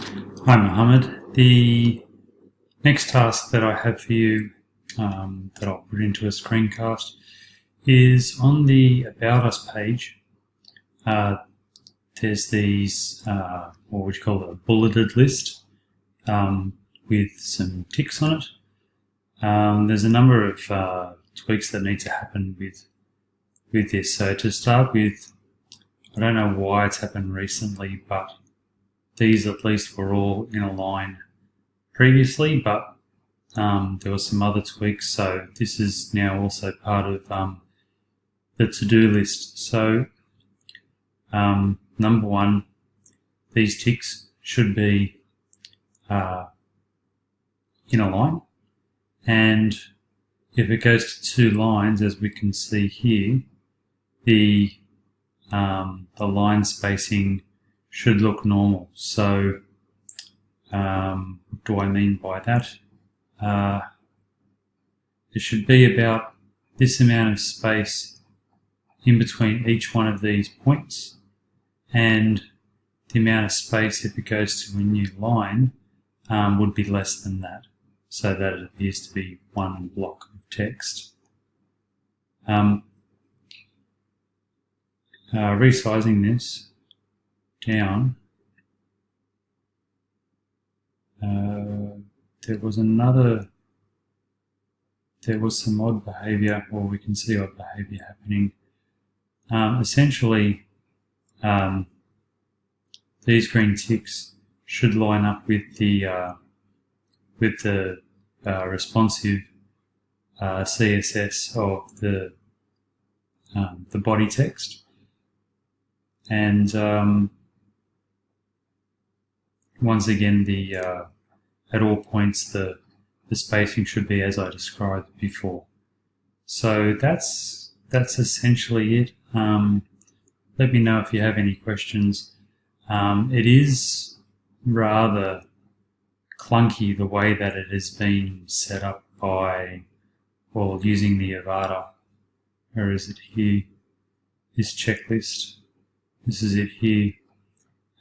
Hi Mohammed. The next task that I have for you that I'll put into a screencast is on the About Us page. There's these, what would you call it, a bulleted list with some ticks on it. There's a number of tweaks that need to happen with this. So to start with, I don't know why it's happened recently, but these at least were all in a line previously, but there were some other tweaks, so this is now also part of the to-do list. So number one, these ticks should be in a line, and if it goes to 2 lines, as we can see here, the line spacing should look normal. So what do I mean by that? There should be about this amount of space in between each one of these points, and the amount of space, if it goes to a new line, would be less than that, so that it appears to be one block of text. Resizing this down, there was some odd behavior, or we can see odd behavior happening. Essentially, these green ticks should line up with the responsive CSS of the body text, and once again, at all points the spacing should be as I described before. So that's essentially it. Let me know if you have any questions. It is rather clunky the way that it has been set up by, well, using the Avada. Where is it here? This checklist. This is it here.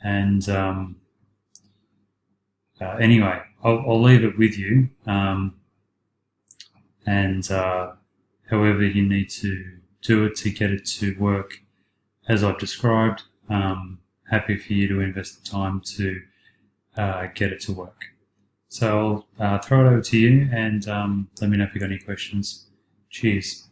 And anyway, I'll leave it with you. However you need to do it to get it to work as I've described, happy for you to invest the time to get it to work. So I'll throw it over to you, and let me know if you've got any questions. Cheers.